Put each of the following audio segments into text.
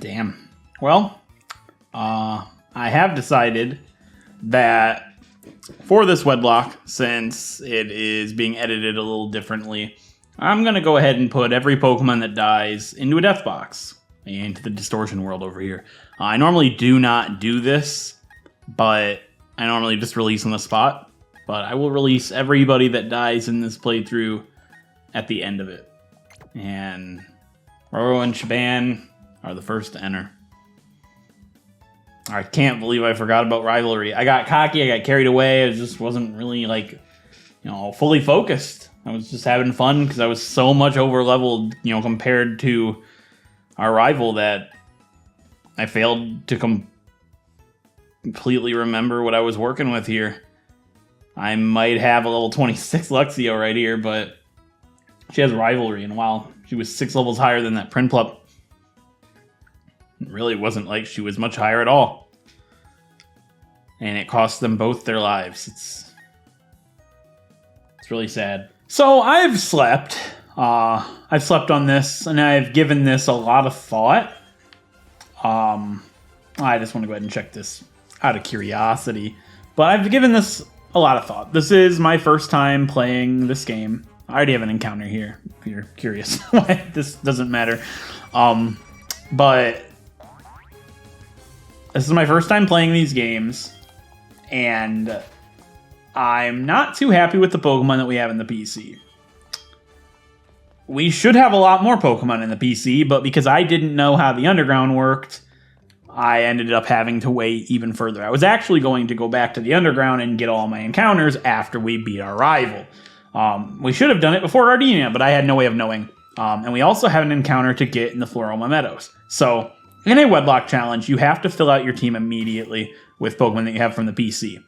Damn. Well, I have decided that for this Wedlocke, since it is being edited a little differently, I'm going to go ahead and put every Pokemon that dies into a death box, into the distortion world over here. I normally do not do this, but I normally just release on the spot. But I will release everybody that dies in this playthrough at the end of it. And Roro and Shaban are the first to enter. I can't believe I forgot about Rivalry. I got cocky, I got carried away, I just wasn't really, like, fully focused. I was just having fun because I was so much over-leveled, compared to our rival that I failed to completely remember what I was working with here. I might have a level 26 Luxio right here, but she has Rivalry, and while she was 6 levels higher than that Prinplup, it really wasn't like she was much higher at all. And it cost them both their lives. It's really sad. So I've slept. I've slept on this, and I've given this a lot of thought. I just want to go ahead and check this out of curiosity. But I've given this a lot of thought. This is my first time playing this game. I already have an encounter here, if you're curious why this doesn't matter. But this is my first time playing these games, and I'm not too happy with the Pokemon that we have in the PC. We should have a lot more Pokemon in the PC, but because I didn't know how the Underground worked, I ended up having to wait even further. I was actually going to go back to the Underground and get all my encounters after we beat our rival. We should have done it before Gardenia, but I had no way of knowing. And we also have an encounter to get in the Floroma Meadows. So, in a Wedlocke challenge, you have to fill out your team immediately with Pokemon that you have from the PC.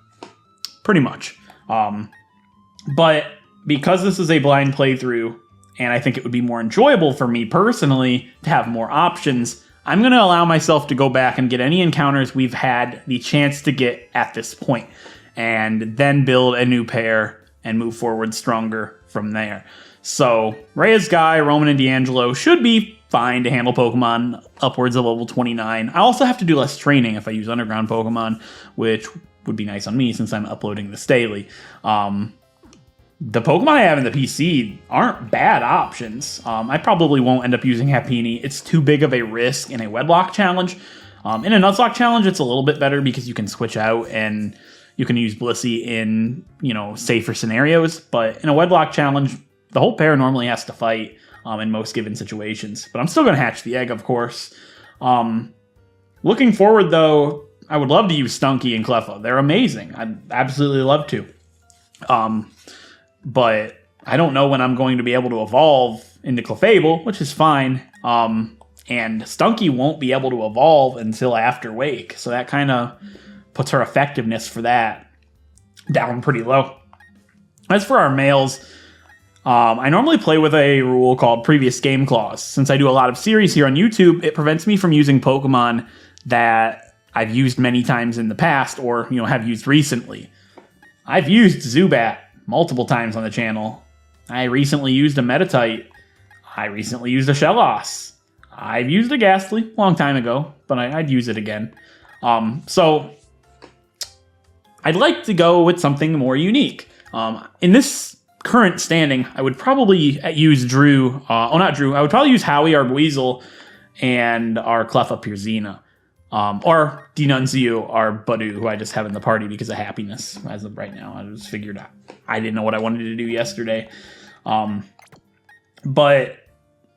Pretty much. But because this is a blind playthrough, and I think it would be more enjoyable for me personally to have more options, I'm going to allow myself to go back and get any encounters we've had the chance to get at this point, and then build a new pair and move forward stronger from there. So, Reyes Guy, Roman, and D'Angelo should be fine to handle Pokemon upwards of level 29. I also have to do less training if I use Underground Pokemon, which would be nice on me since I'm uploading this daily. The Pokemon I have in the PC aren't bad options. I probably won't end up using Happiny. It's too big of a risk in a Wedlocke challenge. In a Nuzlocke challenge, it's a little bit better because you can switch out and you can use Blissey in, safer scenarios. But in a Wedlocke challenge, the whole pair normally has to fight in most given situations. But I'm still going to hatch the egg, of course. Looking forward, though, I would love to use Stunky and Cleffa. They're amazing. I'd absolutely love to. But I don't know when I'm going to be able to evolve into Clefable, which is fine. And Stunky won't be able to evolve until after Wake, so that kind of puts her effectiveness for that down pretty low. As for our males, I normally play with a rule called Previous Game Clause. Since I do a lot of series here on YouTube, it prevents me from using Pokemon that I've used many times in the past or, have used recently. I've used Zubat multiple times on the channel. I recently used a Metatite. I recently used a Shellos. I've used a Ghastly a long time ago, but I'd use it again. So I'd like to go with something more unique. In this current standing, I would probably use Drew. Not Drew. I would probably use Howie, our Weasel, and our Cleffa Pirzina. Or Denuncio, our Budu, who I just have in the party because of happiness as of right now. I just figured out I didn't know what I wanted to do yesterday. But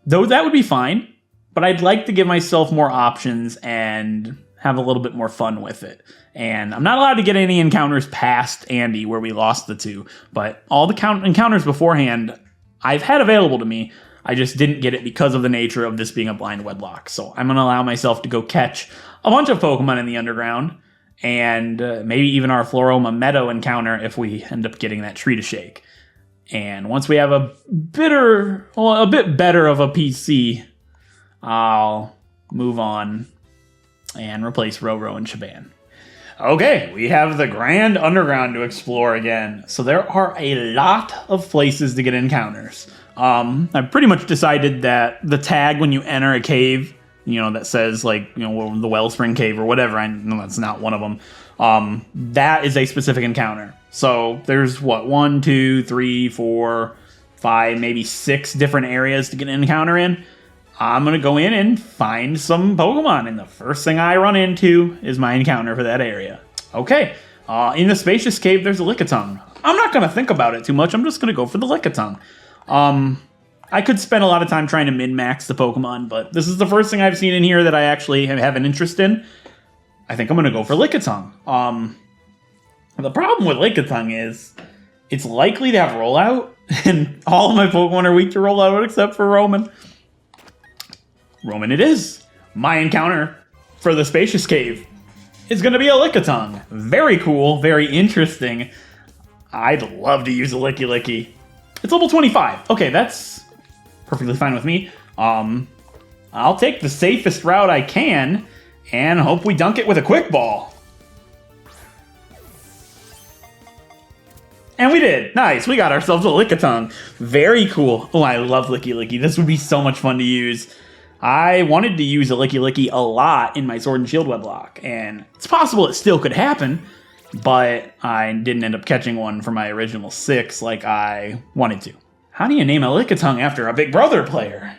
though that would be fine, but I'd like to give myself more options and have a little bit more fun with it. And I'm not allowed to get any encounters past Andy where we lost the 2, but all the encounters beforehand I've had available to me. I just didn't get it because of the nature of this being a blind Wedlocke. So I'm going to allow myself to go catch a bunch of Pokemon in the Underground, and maybe even our Floroma Meadow encounter if we end up getting that tree to shake. And once we have a bit better of a PC, I'll move on and replace Roro and Shaban. Okay, we have the Grand Underground to explore again. So there are a lot of places to get encounters. I've pretty much decided that the tag when you enter a cave that says like, the Wellspring Cave or whatever. I know that's not one of them. That is a specific encounter. So there's what, 1, 2, 3, 4, 5, maybe 6 different areas to get an encounter in. I'm going to go in and find some Pokemon, and the first thing I run into is my encounter for that area. Okay, in the Spacious Cave, there's a Lickitung. I'm not going to think about it too much. I'm just going to go for the Lickitung. I could spend a lot of time trying to min-max the Pokemon, but this is the first thing I've seen in here that I actually have an interest in. I think I'm going to go for Lickitung. The problem with Lickitung is it's likely to have Rollout, and all of my Pokemon are weak to Rollout except for Roman. Roman it is. My encounter for the Spacious Cave is going to be a Lickitung. Very cool, very interesting. I'd love to use a Licky. It's level 25. Okay, that's perfectly fine with me. I'll take the safest route I can and hope we dunk it with a Quick Ball. And we did. Nice. We got ourselves a Lickitung. Very cool. Oh, I love Licky. This would be so much fun to use. I wanted to use a Licky a lot in my Sword and Shield Wedlocke, and it's possible it still could happen, but I didn't end up catching one for my original 6 like I wanted to. How do you name a Lickitung after a Big Brother player?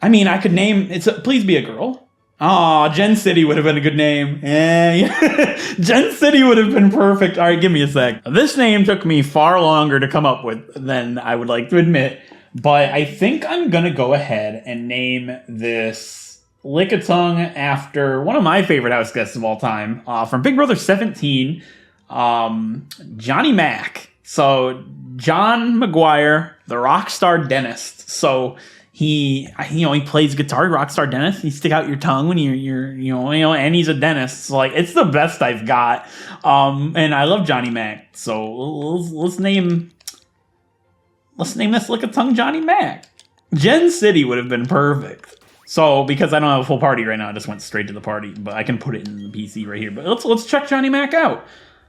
I mean, I could name... please be a girl. Aw, Gen City would have been a good name. Yeah. Gen City would have been perfect. All right, give me a sec. This name took me far longer to come up with than I would like to admit. But I think I'm going to go ahead and name this Lickitung after one of my favorite house guests of all time, from Big Brother 17, Johnny Mac. So, John McGuire, the Rockstar Dentist. So, he plays guitar, Rockstar Dentist. You stick out your tongue when and he's a dentist. So, like, it's the best I've got. And I love Johnny Mac. So, let's name this Lickitung Johnny Mac. Gen City would have been perfect. So, because I don't have a full party right now, I just went straight to the party. But I can put it in the PC right here. But let's check Johnny Mac out.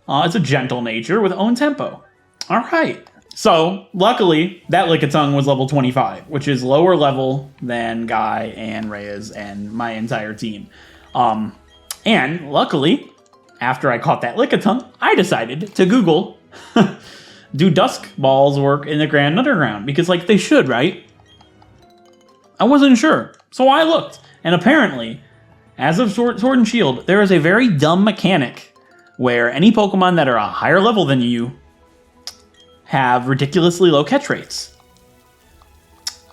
It's a gentle nature with own tempo. All right. So, luckily, that Lickitung was level 25, which is lower level than Guy and Reyes and my entire team. And luckily, after I caught that Lickitung, I decided to Google... do Dusk Balls work in the Grand Underground? Because, like, they should, right? I wasn't sure. So I looked. And apparently, as of Sword and Shield, there is a very dumb mechanic where any Pokemon that are a higher level than you have ridiculously low catch rates.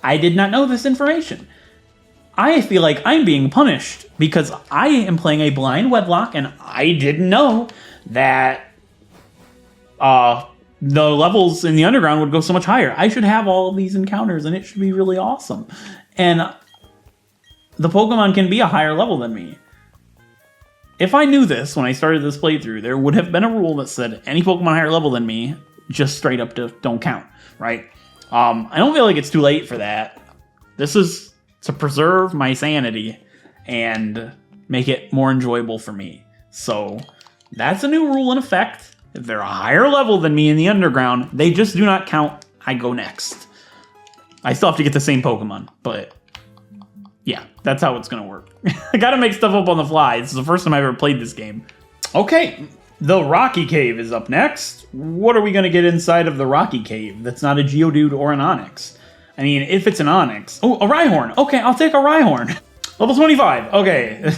I did not know this information. I feel like I'm being punished because I am playing a blind Wedlocke and I didn't know that... the levels in the underground would go so much higher. I should have all of these encounters, and it should be really awesome. And the Pokemon can be a higher level than me. If I knew this when I started this playthrough, there would have been a rule that said any Pokemon higher level than me, just straight up don't count, right? I don't feel like it's too late for that. This is to preserve my sanity and make it more enjoyable for me. So that's a new rule in effect. If they're a higher level than me in the underground, they just do not count. I go next. I still have to get the same Pokemon, but yeah, that's how it's going to work. I got to make stuff up on the fly. This is the first time I've ever played this game. Okay, the Rocky Cave is up next. What are we going to get inside of the Rocky Cave that's not a Geodude or an Onix? I mean, if it's an Onix... Oh, a Rhyhorn. Okay, I'll take a Rhyhorn. Level 25. Okay.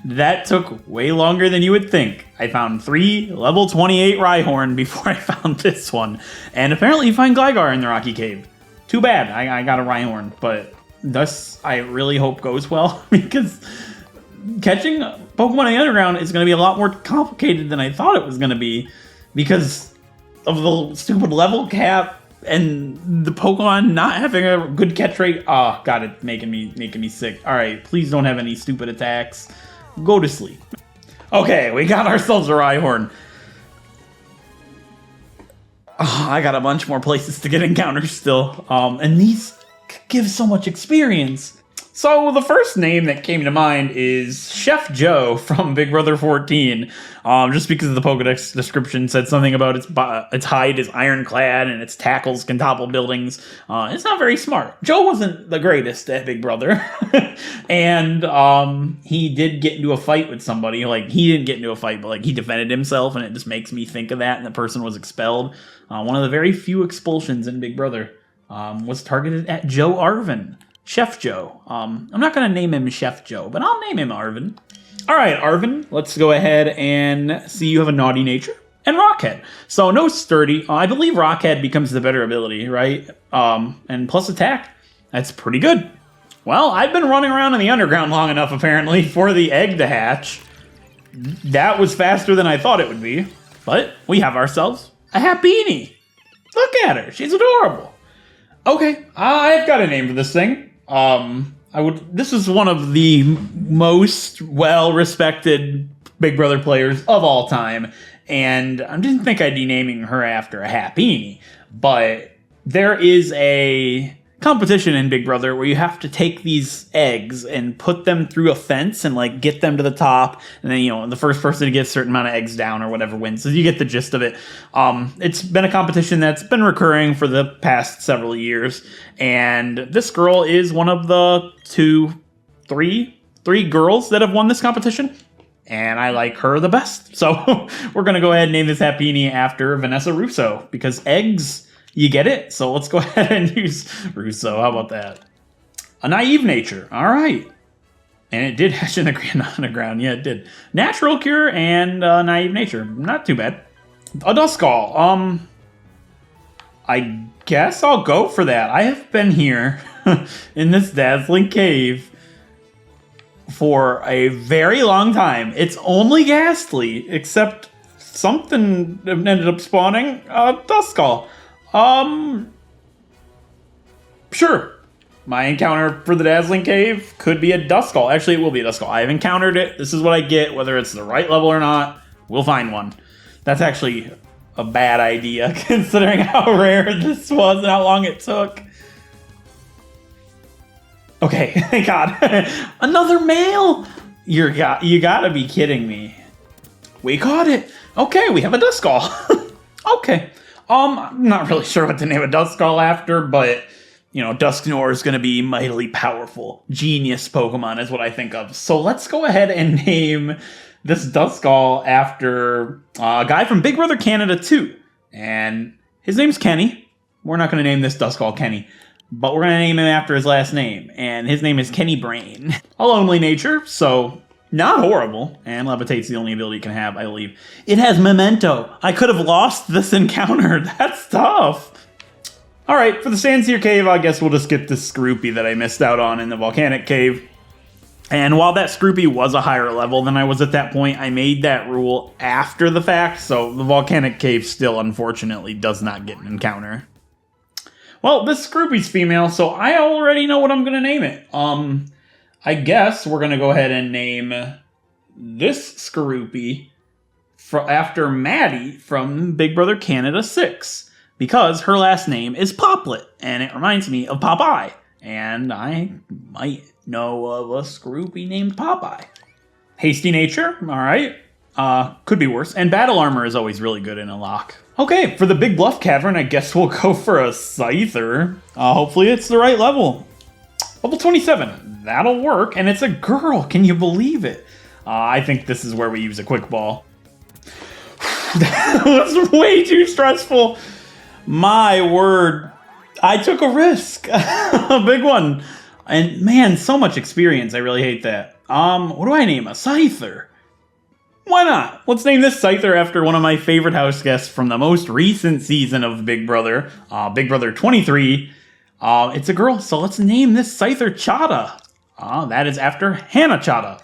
That took way longer than you would think. I found 3 level 28 Rhyhorn before I found this one. And apparently you find Gligar in the Rocky Cave. Too bad. I got a Rhyhorn, but this I really hope goes well because catching Pokemon in the underground is going to be a lot more complicated than I thought it was going to be because of the stupid level cap and the Pokemon not having a good catch rate. Oh, God, it's making me sick. All right, please don't have any stupid attacks. Go to sleep. Okay, we got ourselves a Rhyhorn. Oh, I got a bunch more places to get encounters still. And these give so much experience. So the first name that came to mind is Chef Joe from Big Brother 14. Just because the Pokedex description said something about its hide is ironclad and its tackles can topple buildings. It's not very smart. Joe wasn't the greatest at Big Brother. And he did get into a fight with somebody. Like, he didn't get into a fight, but like he defended himself, and it just makes me think of that, and the person was expelled. One of the very few expulsions in Big Brother was targeted at Joe Arvin. Chef Joe. I'm not going to name him Chef Joe, but I'll name him Arvin. All right, Arvin, let's go ahead and see you have a naughty nature and Rockhead. So no sturdy. I believe Rockhead becomes the better ability, right? And plus attack. That's pretty good. Well, I've been running around in the underground long enough, apparently, for the egg to hatch. That was faster than I thought it would be. But we have ourselves a Happiny. Look at her. She's adorable. Okay, I've got a name for this thing. This is one of the most well-respected Big Brother players of all time, and I didn't think I'd be naming her after a Happiny, but there is a competition in Big Brother where you have to take these eggs and put them through a fence and like get them to the top, and then, you know, the first person to get a certain amount of eggs down or whatever wins. So you get the gist of it. It's been a competition that's been recurring for the past several years, and this girl is one of the three girls that have won this competition, and I like her the best. So we're gonna go ahead and name this Happiny after Vanessa Russo, because eggs, you get it? So let's go ahead and use Russo. How about that? A naive nature. All right. And it did hatch in the underground. Yeah, it did. Natural cure and naive nature. Not too bad. A Duskull. I guess I'll go for that. I have been here in this dazzling cave for a very long time. It's only ghastly, except something ended up spawning a Duskull. Sure. My encounter for the Dazzling Cave could be a Duskull. Actually, it will be a Duskull. I've encountered it. This is what I get, whether it's the right level or not. We'll find one. That's actually a bad idea, considering how rare this was and how long it took. Okay, thank God. Another male? You gotta be kidding me. We caught it. Okay, we have a Duskull. Okay. I'm not really sure what to name a Duskull after, but, you know, Dusknoir is going to be mightily powerful. Genius Pokemon is what I think of. So let's go ahead and name this Duskull after a guy from Big Brother Canada 2. And his name's Kenny. We're not going to name this Duskull Kenny, but we're going to name him after his last name. And his name is Kenny Brain. A lonely nature, so not horrible, and Levitate's the only ability it can have, I believe. It has Memento. I could have lost this encounter. That's tough. Alright, for the Sandseer Cave, I guess we'll just get this Scroopy that I missed out on in the Volcanic Cave. And while that Scroopy was a higher level than I was at that point, I made that rule after the fact, so the Volcanic Cave still, unfortunately, does not get an encounter. Well, this Scroopy's female, so I already know what I'm going to name it. I guess we're going to go ahead and name this Skorupi after Maddie from Big Brother Canada 6, because her last name is Poplet, and it reminds me of Popeye, and I might know of a Skorupi named Popeye. Hasty nature, all right. Could be worse, and battle armor is always really good in a lock. Okay, for the Big Bluff Cavern, I guess we'll go for a Scyther. Hopefully it's the right level. Level 27. That'll work, and it's a girl. Can you believe it? I think this is where we use a quick ball. That was way too stressful. My word. I took a risk. A big one. And man, so much experience. I really hate that. What do I name? A Scyther. Why not? Let's name this Scyther after one of my favorite house guests from the most recent season of Big Brother. Big Brother 23. It's a girl, so let's name this Scyther Chata. That is after Hannah Chata.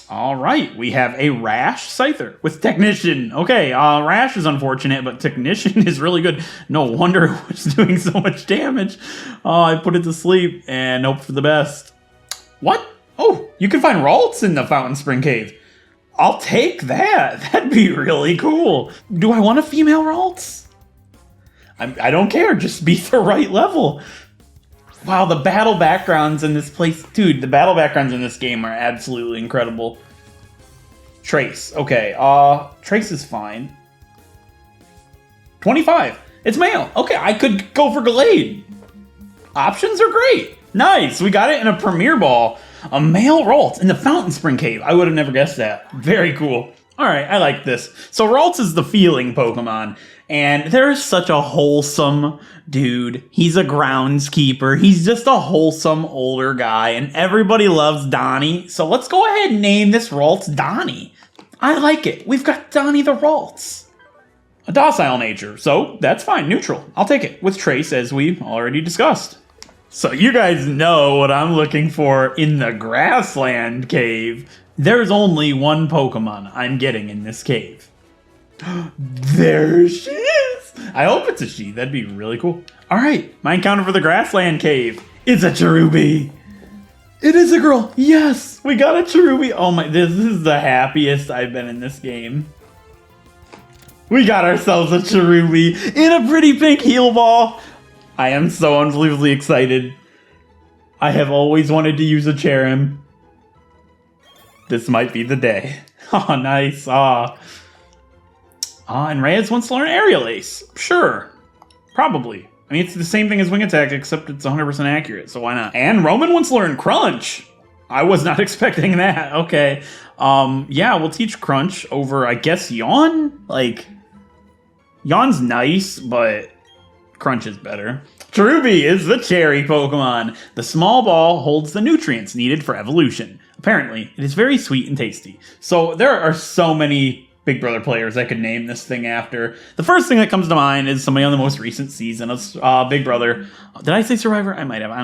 All right, we have a Rash Scyther with Technician. Okay, Rash is unfortunate, but Technician is really good. No wonder it's doing so much damage. I put it to sleep and hope for the best. What? Oh, you can find Ralts in the Fountain Spring Cave. I'll take that. That'd be really cool. Do I want a female Ralts? I don't care. Just be the right level. Wow, the battle backgrounds in this place... Dude, the battle backgrounds in this game are absolutely incredible. Trace. Okay, Trace is fine. 25. It's male. Okay, I could go for Gallade. Options are great. Nice, we got it in a Premier Ball. A male Ralts in the Fountain Spring Cave. I would have never guessed that. Very cool. Alright, I like this. So Ralts is the feeling Pokemon. And there is such a wholesome dude. He's a groundskeeper. He's just a wholesome older guy. And everybody loves Donnie. So let's go ahead and name this Ralts Donnie. I like it. We've got Donnie the Ralts. A docile nature. So that's fine. Neutral. I'll take it. With Trace, as we already discussed. So you guys know what I'm looking for in the Grassland Cave. There's only one Pokemon I'm getting in this cave. There she is! I hope it's a she. That'd be really cool. Alright, my encounter for the Grassland Cave is a Cherubi. It is a girl. Yes, we got a Cherubi. Oh my, this is the happiest I've been in this game. We got ourselves a Cherubi in a pretty pink heal ball. I am so unbelievably excited. I have always wanted to use a Cherim. This might be the day. Oh, nice. And Reyes wants to learn Aerial Ace. Sure. Probably. I mean, it's the same thing as Wing Attack, except it's 100% accurate, so why not? And Roman wants to learn Crunch. I was not expecting that. Okay. Yeah, we'll teach Crunch over, I guess, Yawn? Like, Yawn's nice, but Crunch is better. Cherubi is the cherry Pokemon. The small ball holds the nutrients needed for evolution. Apparently, it is very sweet and tasty. So there are so many Big Brother players I could name this thing after. The first thing that comes to mind is somebody on the most recent season of Big Brother. Did I say Survivor? I might have. I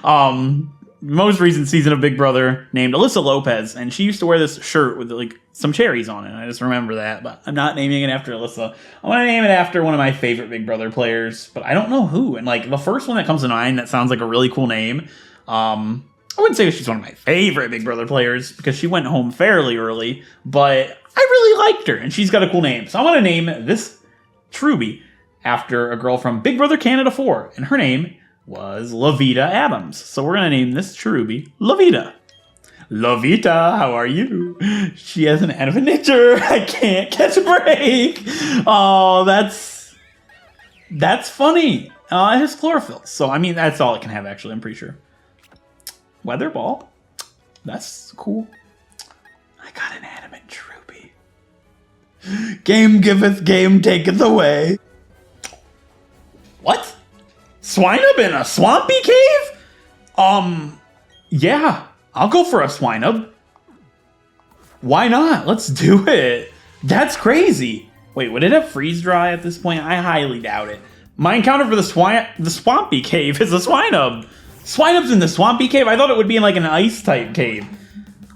don't know. Most recent season of Big Brother named Alyssa Lopez, and she used to wear this shirt with like some cherries on it. I just remember that, but I'm not naming it after Alyssa. I want to name it after one of my favorite Big Brother players, but I don't know who. And like the first one that comes to mind that sounds like a really cool name. I wouldn't say she's one of my favorite Big Brother players because she went home fairly early, but I really liked her and she's got a cool name. So I want to name this Cherubi after a girl from Big Brother Canada 4, and her name was Lavita Adams. So we're going to name this Cherubi Lavita. Lavita, how are you? She has an adventure. I can't catch a break. Oh, that's funny. It has chlorophyll. So, I mean, that's all it can have, actually, I'm pretty sure. Weather Ball. That's cool. I got an animate Cherubi. Game giveth, game taketh away. What? Swinub in a swampy cave? Yeah, I'll go for a Swinub. Why not? Let's do it. That's crazy. Wait, would it have freeze dry at this point? I highly doubt it. My encounter for the swampy cave is a Swinub. Swinub's in the swampy cave? I thought it would be in like an ice type cave.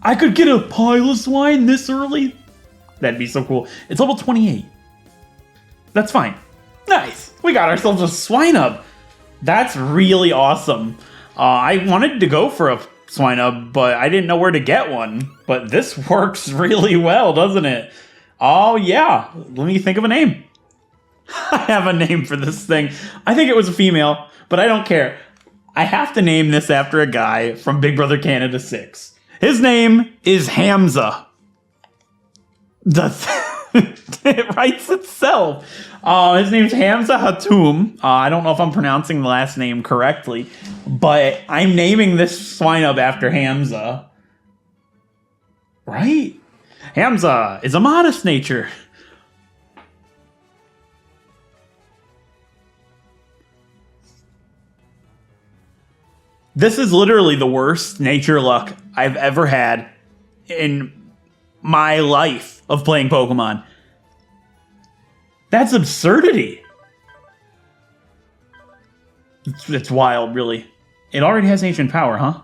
I could get a pile of swine this early? That'd be so cool. It's level 28. That's fine. Nice. We got ourselves a Swinub. That's really awesome. I wanted to go for a Swinub, but I didn't know where to get one. But this works really well, doesn't it? Oh, yeah. Let me think of a name. I have a name for this thing. I think it was a female, but I don't care. I have to name this after a guy from Big Brother Canada 6. His name is Hamza. It writes itself. His name's Hamza Hatum. I don't know if I'm pronouncing the last name correctly, but I'm naming this Swinub after Hamza. Right? Hamza is a modest nature. This is literally the worst nature luck I've ever had in my life of playing Pokemon. That's absurdity. It's wild, really. It already has ancient power, huh?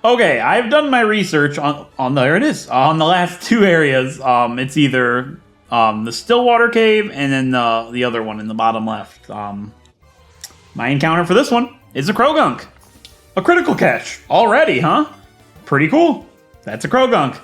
Okay, I've done my research on there it is. On the last two areas, it's either the Stillwater Cave and then the other one in the bottom left. My encounter for this one is a Krogunk. A critical catch already, huh? Pretty cool. That's a Krogunk.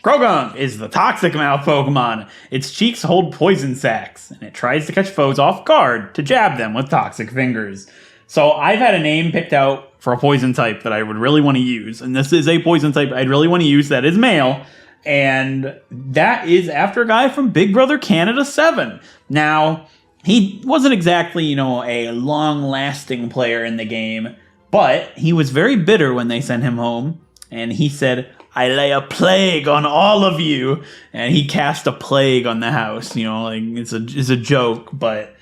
Krogunk is the Toxic Mouth Pokemon. Its cheeks hold poison sacs, and it tries to catch foes off guard to jab them with toxic fingers. So I've had a name picked out for a poison type that I would really want to use. And this is a poison type I'd really want to use that is male. And that is after a guy from Big Brother Canada 7. Now, he wasn't exactly, a long-lasting player in the game, but he was very bitter when they sent him home. And he said, I lay a plague on all of you. And he cast a plague on the house. It's a joke, but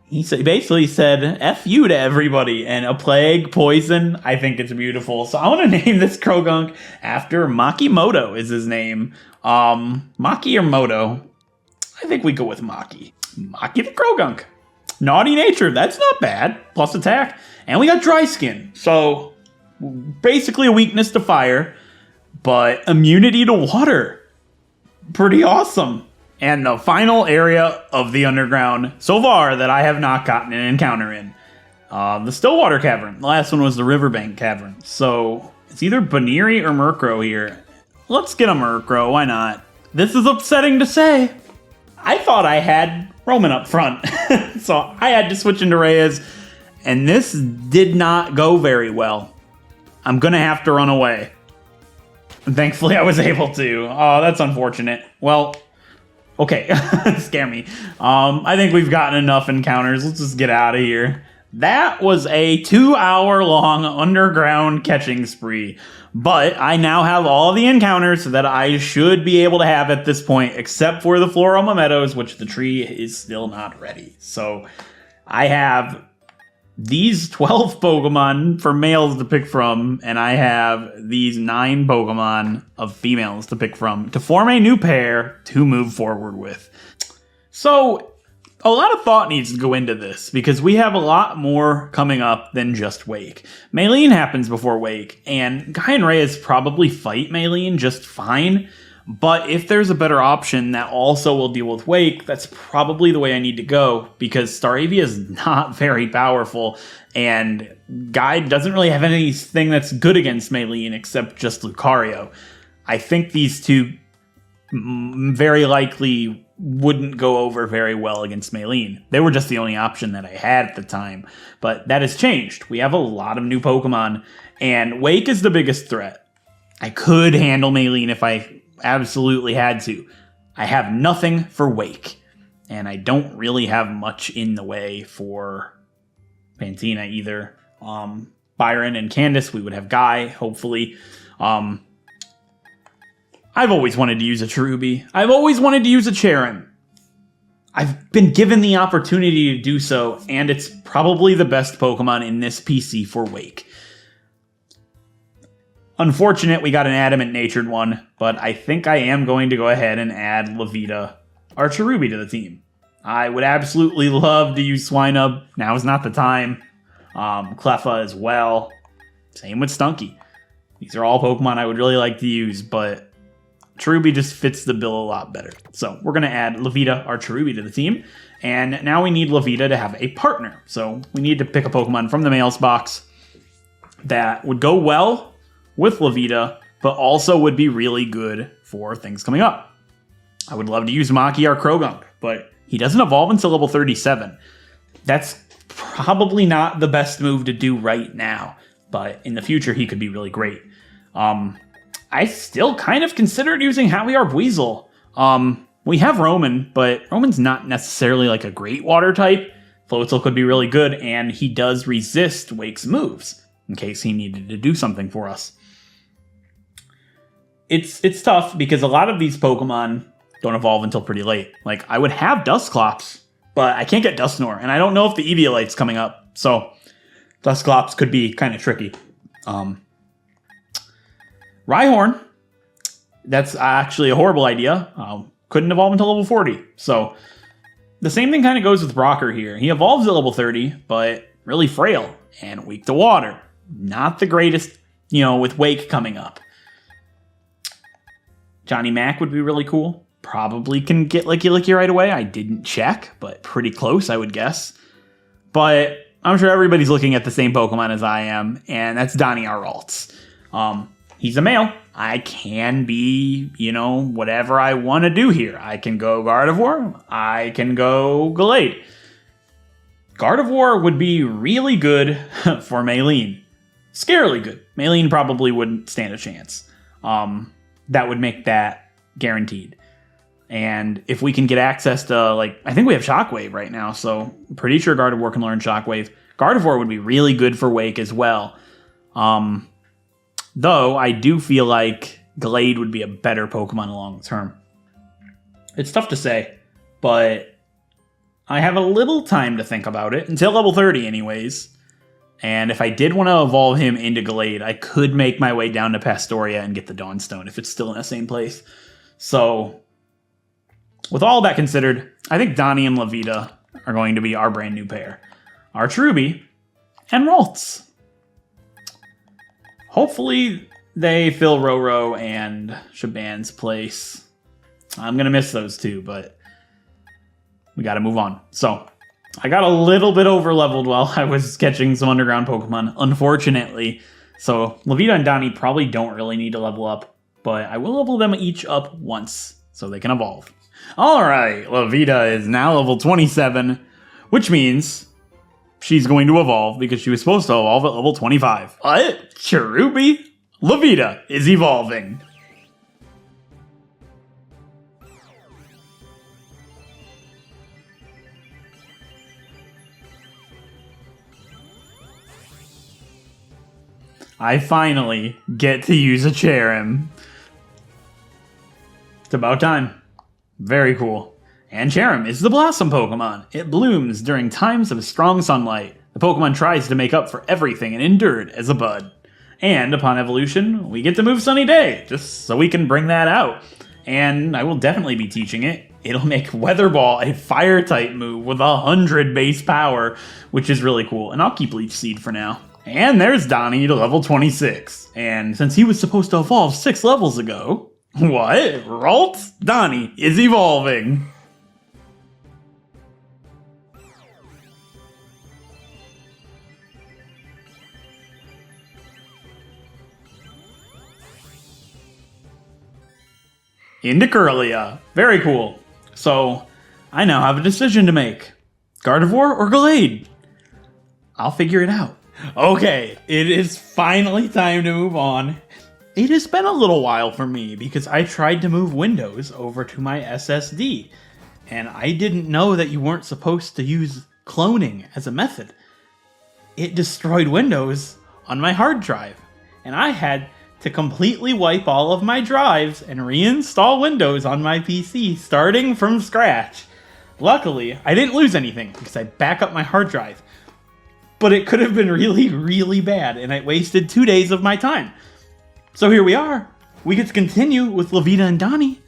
he basically said, F you to everybody. And a plague, poison, I think it's beautiful. So I want to name this Krogunk after Makimoto is his name. Maki or Moto? I think we go with Maki. Maki the Krogunk. Naughty nature, that's not bad. Plus attack. And we got dry skin. So basically a weakness to fire, but immunity to water. Pretty awesome. And the final area of the underground so far that I have not gotten an encounter in. The Stillwater Cavern. The last one was the Riverbank Cavern. So it's either Baniri or Murkrow here. Let's get a Murkrow, why not? This is upsetting to say. I thought I had Roman up front. So I had to switch into Reyes. And this did not go very well. I'm going to have to run away. And thankfully I was able to. Oh, that's unfortunate. Well, okay. Scare me. I think we've gotten enough encounters. Let's just get out of here. That was a 2-hour-long underground catching spree. But I now have all the encounters that I should be able to have at this point, except for the Floroma Meadows, which the tree is still not ready. So I have these 12 Pokemon for males to pick from, and I have these 9 Pokemon of females to pick from to form a new pair to move forward with. So a lot of thought needs to go into this because we have a lot more coming up than just Wake. Marriland happens before Wake, and Guy and Reyes probably fight Marriland just fine. But if there's a better option that also will deal with Wake, that's probably the way I need to go because Staravia is not very powerful and Guy doesn't really have anything that's good against Marriland except just Lucario. I think these two very likely wouldn't go over very well against Marriland. They were just the only option that I had at the time, but that has changed. We have a lot of new Pokemon and Wake is the biggest threat. I could handle Marriland if I absolutely had to. I have nothing for Wake, and I don't really have much in the way for Pantina either. Byron and Candace, we would have Guy, hopefully. I've always wanted to use a Cherubi. I've always wanted to use a Charon. I've been given the opportunity to do so, and it's probably the best Pokemon in this PC for Wake. Unfortunate we got an adamant-natured one, but I think I am going to go ahead and add Levita, our Cherubi, to the team. I would absolutely love to use Swinub. Now is not the time. Cleffa as well. Same with Stunky. These are all Pokemon I would really like to use, but Cherubi just fits the bill a lot better. So we're going to add Levita, our Cherubi, to the team. And now we need Levita to have a partner. So we need to pick a Pokemon from the Mails box that would go well with Levita, but also would be really good for things coming up. I would love to use Maki or Krogunk, but he doesn't evolve until level 37. That's probably not the best move to do right now, but in the future he could be really great. I still kind of considered using Howie or Weasel. We have Roman, but Roman's not necessarily like a great water type. Floatzel could be really good, and he does resist Wake's moves in case he needed to do something for us. It's tough because a lot of these Pokemon don't evolve until pretty late. Like, I would have Dusclops, but I can't get Dusknoir, and I don't know if the Eviolite's coming up, so Dusclops could be kind of tricky. Rhyhorn, that's actually a horrible idea. Couldn't evolve until level 40, so the same thing kind of goes with Brocker here. He evolves at level 30, but really frail and weak to water. Not the greatest, with Wake coming up. Johnny Mac would be really cool. Probably can get Licky right away. I didn't check, but pretty close, I would guess. But I'm sure everybody's looking at the same Pokemon as I am, and that's Donnie Araltz. He's a male. I can be, whatever I want to do here. I can go Gardevoir. I can go Gallade. Gardevoir would be really good for Marriland. Scarily good. Marriland probably wouldn't stand a chance. That would make that guaranteed. And if we can get access to, like, I think we have Shockwave right now, so I'm pretty sure Gardevoir can learn Shockwave. Gardevoir would be really good for Wake as well. Though, I do feel like Glade would be a better Pokemon long term. It's tough to say, but I have a little time to think about it, until level 30 anyways. And if I did want to evolve him into Glade, I could make my way down to Pastoria and get the Dawnstone if it's still in the same place. So, with all that considered, I think Donnie and Levita are going to be our brand new pair. Archerubi and Ralts. Hopefully they fill Roro and Shaban's place. I'm going to miss those two, but we got to move on. So, I got a little bit over-leveled while I was catching some underground Pokemon, unfortunately. So, Levita and Donnie probably don't really need to level up, but I will level them each up once so they can evolve. Alright, Levita is now level 27, which means she's going to evolve because she was supposed to evolve at level 25. What? Cherubi? Levita is evolving. I finally get to use a Cherim. It's about time. Very cool. And Cherim is the Blossom Pokemon. It blooms during times of strong sunlight. The Pokemon tries to make up for everything it endured as a bud. And upon evolution, we get to move Sunny Day, just so we can bring that out. And I will definitely be teaching it. It'll make Weather Ball a Fire-type move with 100 base power, which is really cool. And I'll keep Leech Seed for now. And there's Donnie to level 26. And since he was supposed to evolve 6 levels ago... What? Ralts? Donnie is evolving. Into Curlia. Very cool. So, I now have a decision to make. Gardevoir or Glade? I'll figure it out. Okay, it is finally time to move on. It has been a little while for me because I tried to move Windows over to my SSD. And I didn't know that you weren't supposed to use cloning as a method. It destroyed Windows on my hard drive. And I had to completely wipe all of my drives and reinstall Windows on my PC, starting from scratch. Luckily, I didn't lose anything because I back up my hard drive. But it could have been really, really bad, and it wasted 2 days of my time. So here we are. We get to continue with Levita and Donnie.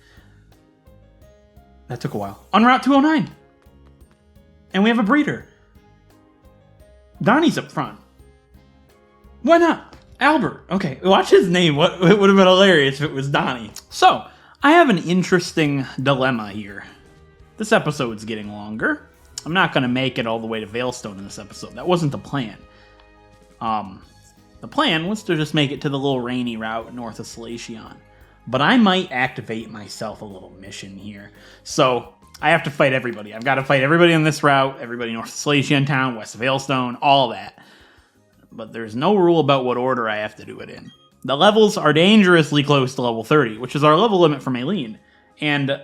That took a while. On Route 209. And we have a breeder. Donnie's up front. Why not? Albert. Okay, watch his name. It would have been hilarious if it was Donnie. So, I have an interesting dilemma here. This episode's getting longer. I'm not going to make it all the way to Veilstone in this episode. That wasn't the plan. The plan was to just make it to the little rainy route north of Salacion. But I might activate myself a little mission here. So, I have to fight everybody. I've got to fight everybody on this route, everybody north of Salacion Town, west of Veilstone, all that. But there's no rule about what order I have to do it in. The levels are dangerously close to level 30, which is our level limit for Marriland. And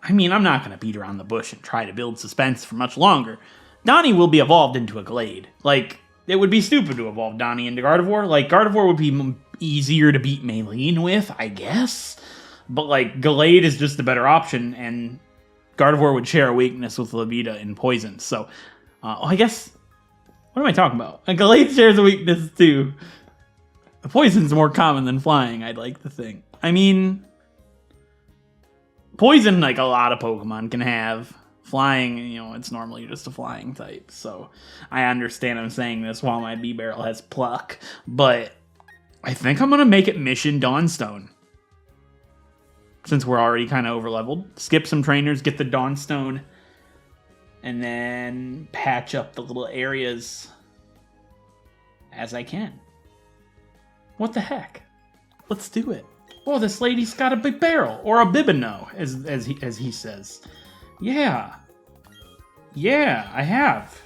I mean, I'm not going to beat around the bush and try to build suspense for much longer. Donnie will be evolved into a Glade. Like, it would be stupid to evolve Donnie into Gardevoir. Like, Gardevoir would be easier to beat Marriland with, I guess. But, like, Glade is just the better option, and Gardevoir would share a weakness with Levita in Poison. So, I guess, what am I talking about? A Glade shares a weakness, too. Poison's more common than flying, I'd like to think. I mean, Poison, like a lot of Pokemon can have. Flying, you know, it's normally just a flying type. So I understand I'm saying this while my B-Barrel has Pluck. But I think I'm going to make it Mission Dawnstone. Since we're already kind of over-leveled. Skip some trainers, get the Dawnstone. And then patch up the little areas as I can. What the heck? Let's do it. Oh, this lady's got a big barrel, or a Bibino, as he says. Yeah. Yeah, I have.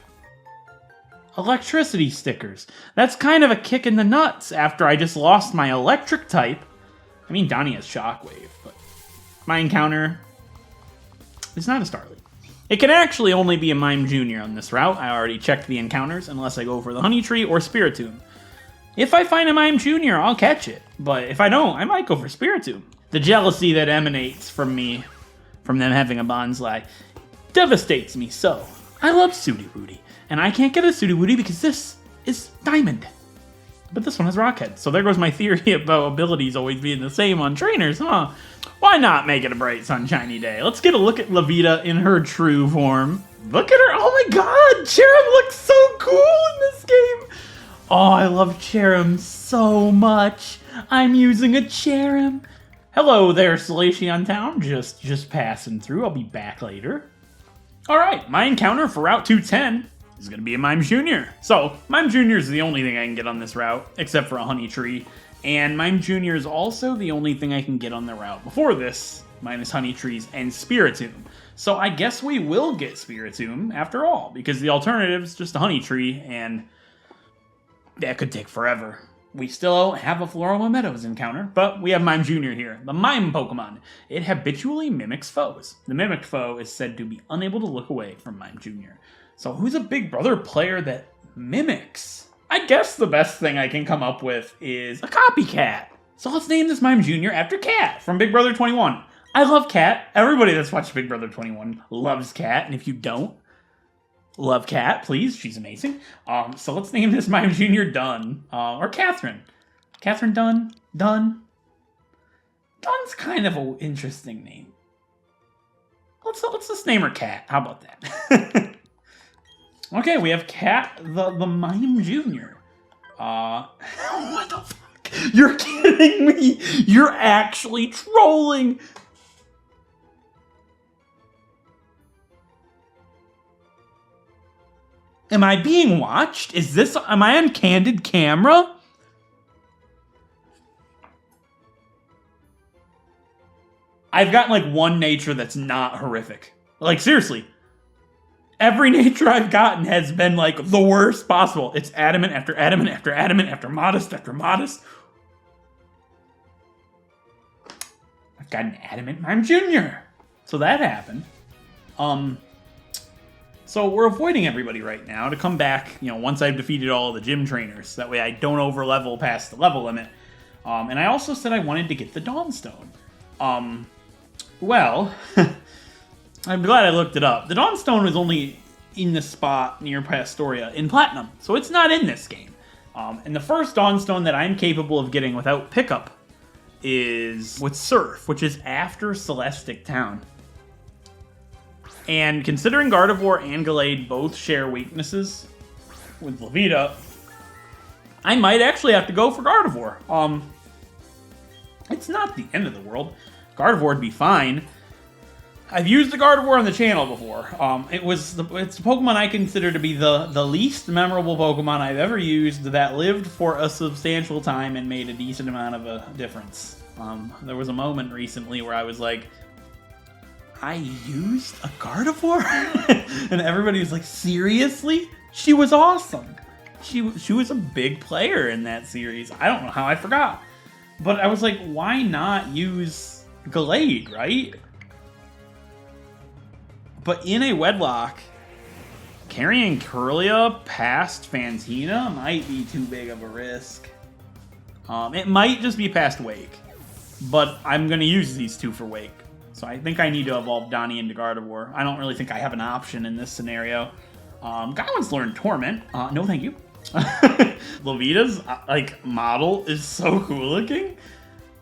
electricity stickers. That's kind of a kick in the nuts after I just lost my electric type. I mean, Donnie has Shockwave, but my encounter is not a Starly. It can actually only be a Mime Jr. on this route. I already checked the encounters, unless I go for the Honey Tree or Spiritomb. If I find a Mime Jr., I'll catch it, but if I don't, I might go for Spiritomb. The jealousy that emanates from me, from them having a Bonsly, devastates me so. I love Sudowoodo, and I can't get a Sudowoodo because this is Diamond. But this one has Rockhead, so there goes my theory about abilities always being the same on trainers, huh? Why not make it a bright sunshiny day? Let's get a look at Levita in her true form. Look at her, oh my god! Cherrim looks so cool in this game! Oh, I love Cherrim so much. I'm using a Cherrim. Hello there, Salacion Town. Just passing through. I'll be back later. Alright, my encounter for Route 210 is going to be a Mime Jr. So, Mime Jr. is the only thing I can get on this route, except for a Honey Tree. And Mime Jr. is also the only thing I can get on the route before this, minus Honey Trees and Spiritomb. So I guess we will get Spiritomb after all, because the alternative is just a Honey Tree, and that could take forever. We still have a Floroma Meadows encounter, but we have Mime Jr. here, the Mime Pokemon. It habitually mimics foes. The mimicked foe is said to be unable to look away from Mime Jr. So who's a Big Brother player that mimics? I guess the best thing I can come up with is a copycat. So let's name this Mime Jr. after Cat from Big Brother 21. I love Cat. Everybody that's watched Big Brother 21 loves Cat, and if you don't love Cat, please, she's amazing. So let's name this Mime Jr. Dunn, or Catherine. Catherine Dunn? Dunn? Dunn's kind of an interesting name. Let's just name her Cat. How about that? Okay, we have Cat the Mime Jr. What the fuck? You're kidding me! You're actually trolling! Am I being watched? Am I on candid camera? I've got like one nature that's not horrific. Like seriously. Every nature I've gotten has been like the worst possible. It's adamant after adamant after adamant after modest after modest. I've got an adamant Mime Jr. So that happened. So we're avoiding everybody right now to come back, once I've defeated all of the gym trainers. That way I don't over-level past the level limit. And I also said I wanted to get the Dawnstone. Well, I'm glad I looked it up. The Dawnstone was only in the spot near Pastoria in Platinum, so it's not in this game. And the first Dawnstone that I'm capable of getting without pickup is with Surf, which is after Celestic Town. And considering Gardevoir and Gallade both share weaknesses with Levita, I might actually have to go for Gardevoir. It's not the end of the world. Gardevoir would be fine. I've used the Gardevoir on the channel before. It's a Pokemon I consider to be the least memorable Pokemon I've ever used that lived for a substantial time and made a decent amount of a difference. There was a moment recently where I was like, I used a Gardevoir? And everybody was like, seriously? She was awesome. She was a big player in that series. I don't know how I forgot. But I was like, why not use Gallade, right? But in a Wedlocke, carrying Kirlia past Fantina might be too big of a risk. It might just be past Wake. But I'm going to use these two for Wake. So I think I need to evolve Donnie into Gardevoir. I don't really think I have an option in this scenario. Godwin's learned Torment. No, thank you. Levita's model is so cool looking.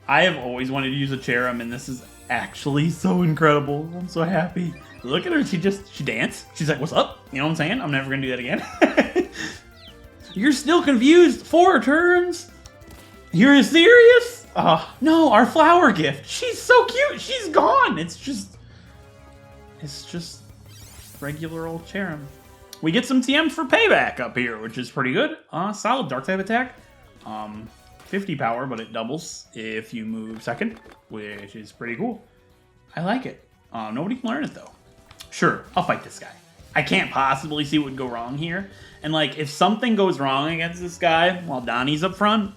I have always wanted to use a Cherrim, and this is actually so incredible. I'm so happy. Look at her. She danced. She's like, what's up? You know what I'm saying? I'm never going to do that again. You're still confused? 4 turns? You're serious? No, our flower gift. She's so cute. She's gone. It's just regular old Cherrim. We get some TMs for payback up here, which is pretty good. Solid dark type attack. 50 power, but it doubles if you move second, which is pretty cool. I like it. Nobody can learn it though. Sure, I'll fight this guy. I can't possibly see what would go wrong here. And, like, if something goes wrong against this guy while Donnie's up front,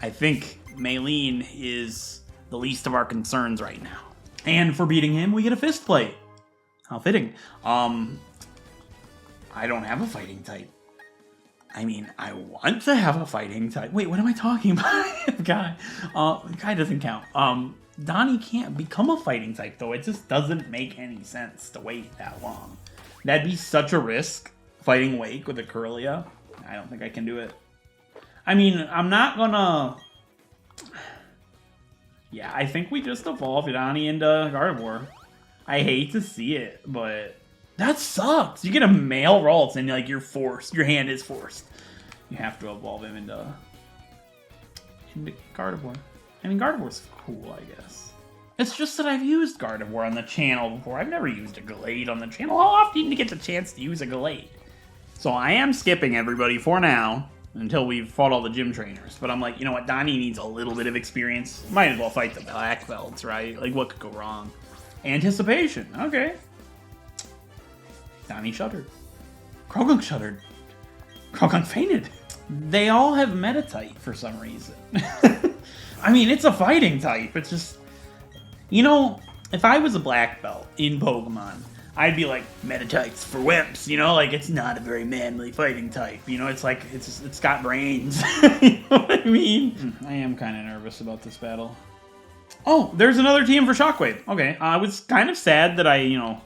I think Marriland is the least of our concerns right now. And for beating him, we get a fist plate. How fitting. I don't have a fighting type. I mean, I want to have a fighting type. Wait, what am I talking about? Guy. Guy doesn't count. Donnie can't become a fighting type, though. It just doesn't make any sense to wait that long. That'd be such a risk, fighting Wake with a Kirlia. I don't think I can do it. I mean, I'm not gonna... Yeah, I think we just evolved Donnie into Gardevoir. I hate to see it, but that sucks. You get a male Ralts and like you're forced. Your hand is forced. You have to evolve him into Gardevoir. I mean, Gardevoir's cool, I guess. It's just that I've used Gardevoir on the channel before. I've never used a Gallade on the channel. How often do you get the chance to use a Gallade? So I am skipping everybody for now until we've fought all the gym trainers. But I'm like, you know what? Donnie needs a little bit of experience. Might as well fight the black belts, right? Like, what could go wrong? Anticipation. Okay. Donnie shuddered. Croagunk shuddered. Croagunk fainted. They all have meta type for some reason. I mean, it's a fighting type. It's just... You know, if I was a black belt in Pokemon, I'd be like, meta types for wimps, you know? Like, it's not a very manly fighting type. You know, it's like, it's got brains. You know what I mean? I am kind of nervous about this battle. Oh, there's another team for Shockwave. Okay, I was kind of sad that I, you know,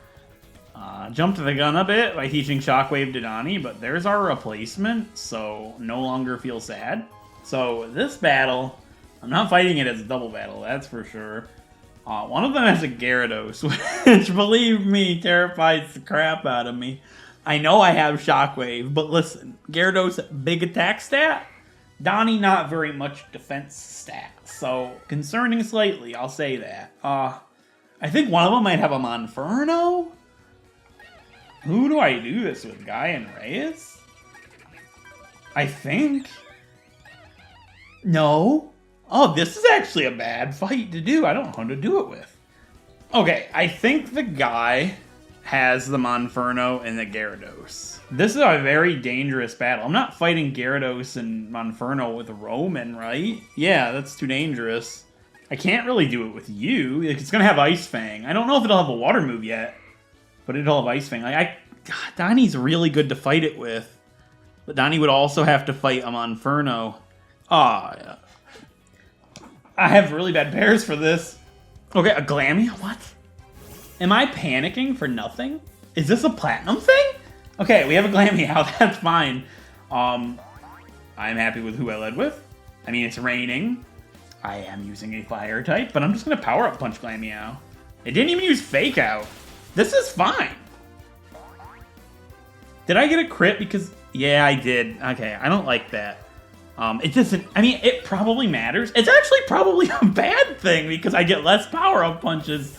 jumped the gun a bit by teaching Shockwave to Donnie, but there's our replacement, so no longer feel sad. So this battle, I'm not fighting it as a double battle, that's for sure. One of them has a Gyarados, which, believe me, terrifies the crap out of me. I know I have Shockwave, but listen, Gyarados, big attack stat. Donnie, not very much defense stat. So, concerning slightly, I'll say that. I think one of them might have a Monferno? Who do I do this with? Guy and Reyes? I think. No. Oh, this is actually a bad fight to do. I don't know who to do it with. Okay, I think the guy has the Monferno and the Gyarados. This is a very dangerous battle. I'm not fighting Gyarados and Monferno with Roman, right? Yeah, that's too dangerous. I can't really do it with you. It's going to have Ice Fang. I don't know if it'll have a water move yet, but it'll have Ice Fang. Like, God, Donnie's really good to fight it with. But Donnie would also have to fight a Monferno. Yeah. I have really bad pairs for this. Okay, a Glameow? What? Am I panicking for nothing? Is this a platinum thing? Okay, we have a Glameow. That's fine. I'm happy with who I led with. I mean, it's raining. I am using a fire type, but I'm just going to power up punch Glameow. It didn't even use Fake Out. This is fine. Did I get a crit? Because, yeah, I did. Okay, I don't like that. It doesn't, I mean, it probably matters. It's actually probably a bad thing because I get less power-up punches.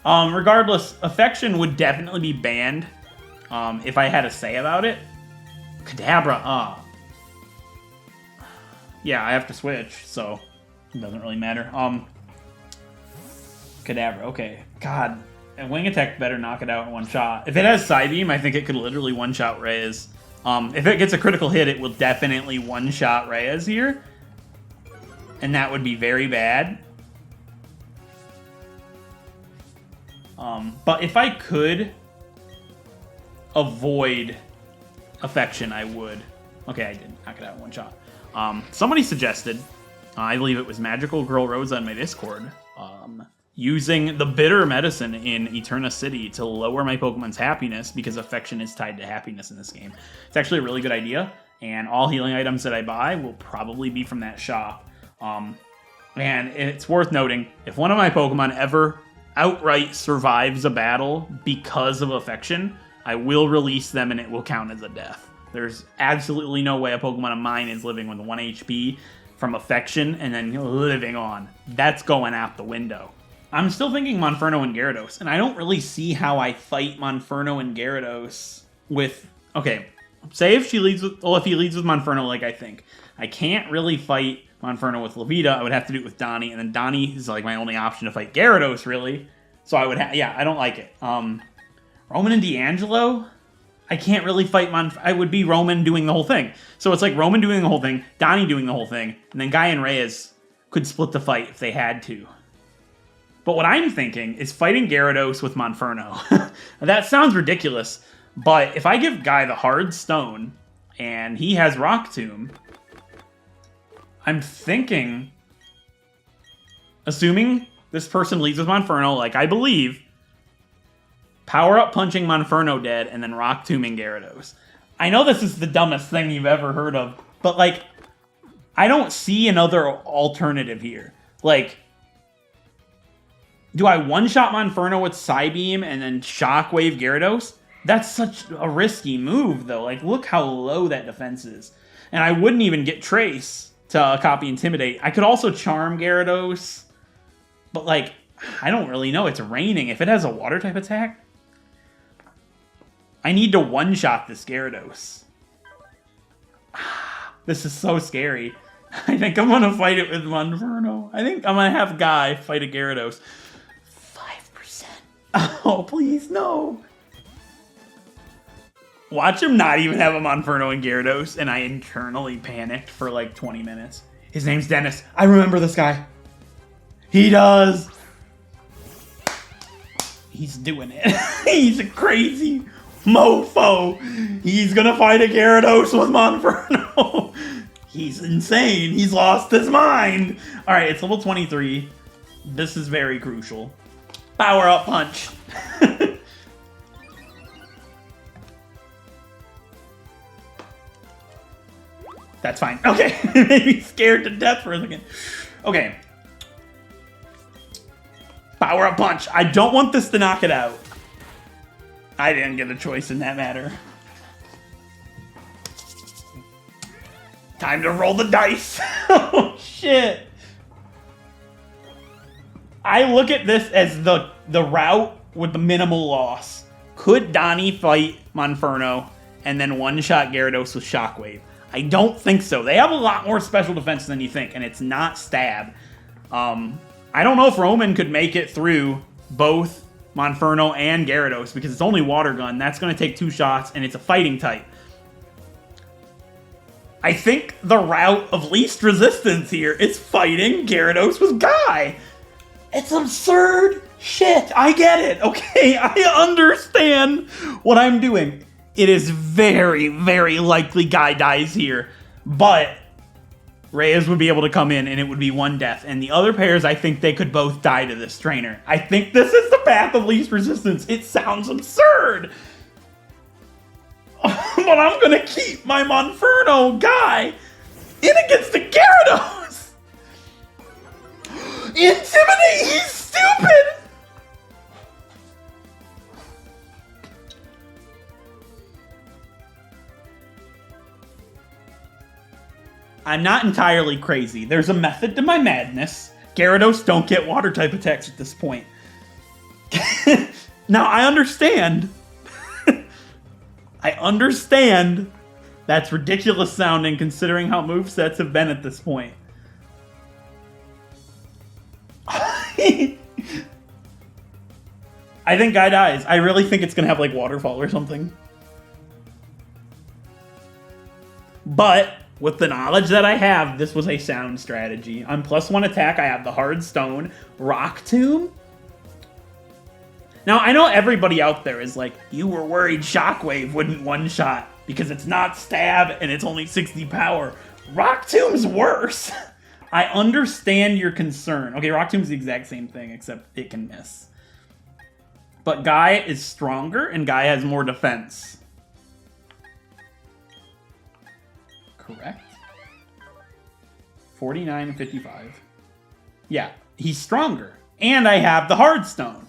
Regardless, Affection would definitely be banned if I had a say about it. Kadabra, yeah, I have to switch, so it doesn't really matter. Kadabra, okay. God, a Wing Attack better knock it out in one shot. If it has Psybeam, I think it could literally one-shot Reyes. If it gets a critical hit, it will definitely one-shot Reyes here. And that would be very bad. But if I could avoid Affection, I would. Okay, I didn't knock it out in one shot. Somebody suggested, I believe it was Magical Girl Rosa on my Discord, using the bitter medicine in Eterna City to lower my Pokemon's happiness because Affection is tied to happiness in this game. It's actually a really good idea, and all healing items that I buy will probably be from that shop. And it's worth noting, if one of my Pokemon ever outright survives a battle because of Affection, I will release them and it will count as a death. There's absolutely no way a Pokemon of mine is living with 1 HP from Affection and then living on. That's going out the window. I'm still thinking Monferno and Gyarados, and I don't really see how I fight Monferno and Gyarados with... Okay, say if she leads with... Well, if he leads with Monferno like I think. I can't really fight Monferno with Levita. I would have to do it with Donnie, and then Donnie is like my only option to fight Gyarados, really. So I would have... Yeah, I don't like it. Roman and D'Angelo? I can't really fight I would be Roman doing the whole thing. So it's like Roman doing the whole thing, Donnie doing the whole thing, and then Guy and Reyes could split the fight if they had to. But what I'm thinking is fighting Gyarados with Monferno. That sounds ridiculous, but if I give Guy the Hard Stone and he has Rock Tomb, I'm thinking, assuming this person leads with Monferno, like I believe, Power Up punching Monferno dead and then Rock Tombing Gyarados. I know this is the dumbest thing you've ever heard of, but like, I don't see another alternative here. Like, do I one-shot Monferno with Psybeam and then Shockwave Gyarados? That's such a risky move, though. Like, look how low that defense is. And I wouldn't even get Trace to copy Intimidate. I could also Charm Gyarados. But, like, I don't really know. It's raining. If it has a Water-type attack, I need to one-shot this Gyarados. This is so scary. I think I'm going to fight it with Monferno. I think I'm going to have Guy fight a Gyarados. 5%. Oh, please, no. Watch him not even have a Monferno and Gyarados, and I internally panicked for like 20 minutes. His name's Dennis. I remember this guy. He does. He's doing it. He's a crazy mofo. He's going to fight a Gyarados with Monferno. He's insane. He's lost his mind. All right, it's level 23. This is very crucial. Power Up punch. That's fine. Okay, maybe scared to death for a second. Okay. Power Up punch. I don't want this to knock it out. I didn't get a choice in that matter. Time to roll the dice. Oh, shit. I look at this as the route with the minimal loss. Could Donnie fight Monferno and then one-shot Gyarados with Shockwave? I don't think so. They have a lot more special defense than you think, and it's not stab. I don't know if Roman could make it through both Monferno and Gyarados because it's only Water Gun. That's going to take 2 shots, and it's a fighting type. I think the route of least resistance here is fighting Gyarados with Guy. It's absurd shit. I get it. Okay, I understand what I'm doing. It is very, very likely Guy dies here, but Reyes would be able to come in and it would be 1 death. And the other pairs, I think they could both die to this trainer. I think this is the path of least resistance. It sounds absurd. But I'm going to keep my Monferno Guy in against the Gyarados. Intimidate, he's stupid. I'm not entirely crazy. There's a method to my madness. Gyarados don't get water type attacks at this point. Now, I understand. I understand that's ridiculous sounding considering how movesets have been at this point. I think Guy dies. I really think it's going to have like Waterfall or something. But with the knowledge that I have, this was a sound strategy. On +1 attack, I have the Hard Stone, Rock Tomb. Now, I know everybody out there is like, you were worried Shockwave wouldn't one-shot because it's not stab and it's only 60 power. Rock Tomb's worse. I understand your concern. Okay, Rock Tomb's the exact same thing, except it can miss. But Guy is stronger and Guy has more defense. Correct? 49 and 55. Yeah, he's stronger. And I have the Hard Stone.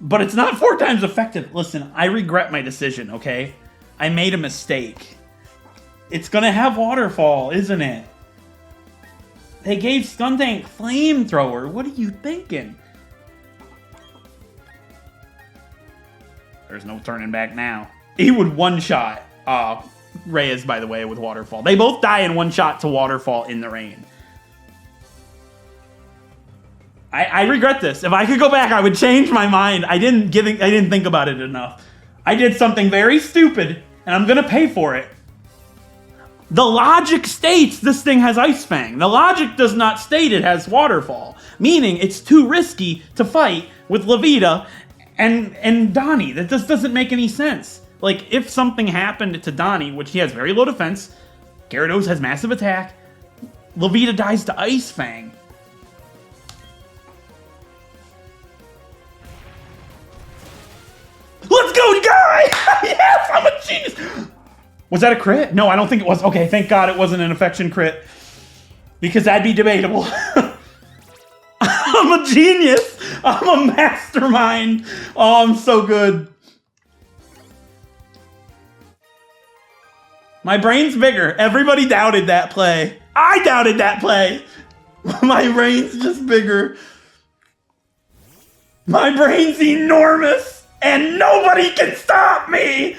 But it's not 4 times effective. Listen, I regret my decision, okay? I made a mistake. It's gonna have Waterfall, isn't it? They gave Skuntank Flamethrower. What are you thinking? There's no turning back now. He would one-shot Reyes, by the way, with Waterfall. They both die in one shot to Waterfall in the rain. I regret this. If I could go back, I would change my mind. I didn't think about it enough. I did something very stupid, and I'm gonna pay for it. The logic states this thing has Ice Fang. The logic does not state it has Waterfall, meaning it's too risky to fight with Levita and Donnie. That just doesn't make any sense. Like, if something happened to Donnie, which he has very low defense, Gyarados has massive attack, Levita dies to Ice Fang. Let's go, guy! Yes, I'm a genius! Was that a crit? No, I don't think it was. Okay, thank God it wasn't an affection crit. Because that'd be debatable. I'm a genius! I'm a mastermind! Oh, I'm so good. My brain's bigger. Everybody doubted that play. I doubted that play. My brain's just bigger. My brain's enormous, and nobody can stop me!